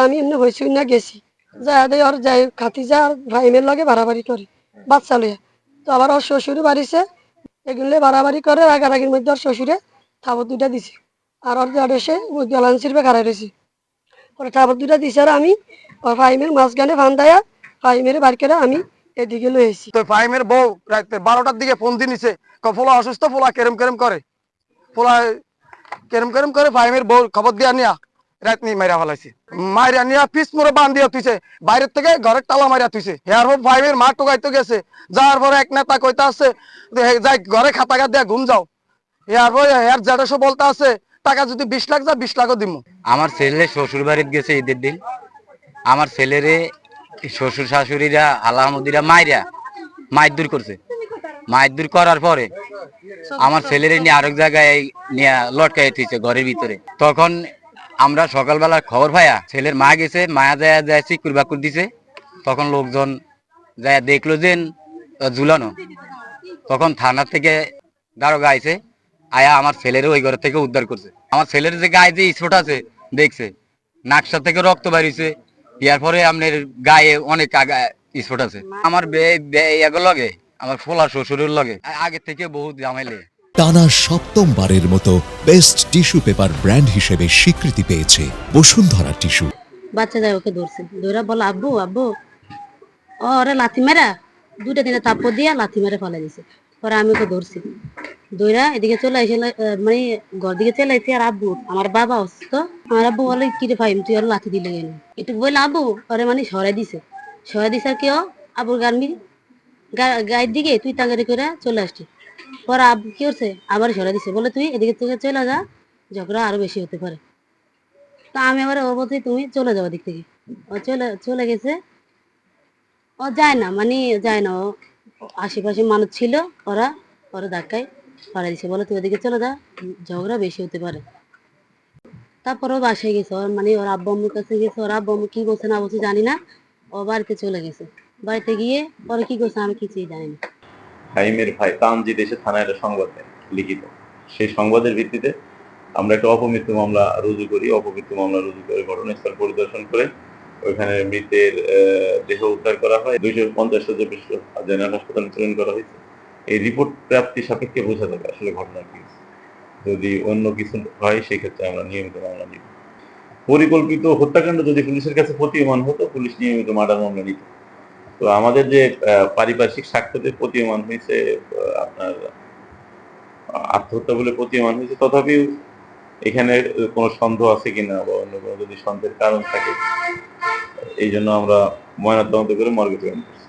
আমি এমনি হয়েছি না গেছি যায় দেয় আর যাই খাতি যা আর ভাইমের লগে বাড়াবাড়ি করে বাচ্চা লইয়া। তো আবার ওর শ্বশুরে বাড়িছে এগুলো বাড়াবাড়ি করে রাগারাগির মধ্যে ওর শ্বশুরে থাবর দুইটা দিছে আর ওর জাডে সে গলান খাড়াই রয়েছি পরে থাবর দুইটা দিছে আর আমি ওর ফাইমের মাঝখানে ফান্দায়া ফাইমের বাড়ি করে আমি এদিকে লই এসেছি। তো ফাইমের বউ রাতে 12টার দিকে ফোন দিয়ে নিছে ফোলা অসুস্থ, ফোলা কেরম কেরম করে, ফোলা কেরম কেরম করে ফাইমের বউ খবর দিয়া নিয়া রাত নিয়ে মাইরা ফেলাইছে। মাইরা নিয়া পিস মোড়ে বান দিয়া তুইছে, বাইরের থেকে ঘরের তালা মারিয়া তুইছে। হেয়ার পর ফাইমের মা টোকাইতে গেছে, যাওয়ার পরে এক নেতা কইতে আছে যাই ঘরে খাতা কাট দিয়া ঘুম যাও। হেয়ার পরে হেয়ার জেডাসো বলতে আছে টাকা যদি 20 লাখ যা 20 লাখও দিমু। আমার ছেলে শ্বশুর বাড়িতে গেছে ঈদের দিন, আমার ছেলেরে শ্বশুর শাশুড়িরা আলামুদিরা মাইর করছে। মাইর করার পরে আমার ছেলেরে নিয়ে আরেক জায়গায় নিয়ে লটকাই দিয়েছে ঘরের ভিতরে। তখন আমরা সকালবেলা খবর পাইয়া ছেলের মা গেছে, মায়া যায় চিকুর বাকুর দিছে। তখন লোকজন যায় দেখলো যে ঝুলানো। তখন থানা থেকে দারোগা আইছে, আয়া আমার ছেলের ওই ঘর থেকে উদ্ধার করছে। আমার ছেলের যে গায়ে যে স্পট আছে দেখছে, নাকশা থেকে রক্ত বাড়িছে। ইয়ার পরে আপনার গায়ে অনেক স্পট আছে। আমার লগে আমার ফোলা শ্বশুরের লগে আগে থেকে বহুত জামাইলে। টানা সপ্তমবারের মতো বেস্ট টিস্যু পেপার ব্র্যান্ড হিসেবে স্বীকৃতি পেয়েছে বসুন্ধরা টিস্যু। বাচ্চা যায় ওকে ধরছে, ধরা বলে আব্বু আব্বু ওরে লাথি মেরা 2টা দিনে তাপ্পর দিয়া লাথি মেরে ফেলে দিছে। পরে আমি ওকে ধরছি, দইরা এদিকে চলে এসে মানে ঘর দিকে চলে এসে আর আব্বু আমার বাবা অসুস্থ। আমার আব্বু বলে কিরে ভাই তুই আর লাথি দিলে কেন, একটু বললে আব্বু ওরে মানে সরাই দিছে আর কেউ আব্বুর গায়ের দিকে তুই তাঙ্গারি করে চলে আসছি। পরে আব্বু কি করছে আবার সরাই দিছে, বলে তুই এদিকে থেকে চলে যা, ঝগড়া আরো বেশি হতে পারে। তা আমি আবার ও বলছি তুমি চলে যাও দিক থেকে। ও চলে গেছে, ও যায় না মানে যায় না, ও আশেপাশে মানুষ ছিল ওরা ধাক্কায় সরাই দিছে, বলে তুই ওদিকে চলে যা, ঝগড়া বেশি হতে পারে। তারপর ও বাসায় গেছে, ওর মানে ওর আব্বু আম্মুর কাছে গেছে, ওর আব্বু আম্মু কি বলছে না বলছে জানি না, ও বাড়িতে চলে গেছে। বাড়িতে গিয়ে পরে কি করছে আমি কিছুই জানি না। ফাহিমের ভাই তামজিদ এসে থানায় একটা সংবাদ দেয় লিখিত। সেই সংবাদের ভিত্তিতে আমরা একটা অপমৃত্যু মামলা রুজু করি। অপমৃত্যু মামলা রুজু করে ঘটনাস্থল পরিদর্শন করে ওইখানে মৃতের দেহ উদ্ধার করা হয়। 250 শয্যা বিশিষ্ট জেনারেল হাসপাতালে প্রেরণ করা হয়েছে। এই রিপোর্ট প্রাপ্তি সাপেক্ষে বোঝা যাবে আসলে ঘটনা কি। যদি অন্য কিছু হয় সেক্ষেত্রে আমরা নিয়মিত মামলা নিব। পরিকল্পিত হত্যাকাণ্ড যদি পুলিশের কাছে প্রতীয়মান হতো, পুলিশ নিয়মিত মার্ডার মামলা নিত। তো আমাদের যে পারিপার্শ্বিক সাক্ষ্যতে প্রতীয়মান হয়েছে আপনার আত্মহত্যা বলে প্রতীয়মান হয়েছে, তথাপিও এখানে কোনো সন্দেহ আছে কিনা বা অন্য কোনো যদি সন্দেহের কারণ থাকে, এই জন্য আমরা ময়নাতদন্ত করে মর্গে প্রেরণ করছি।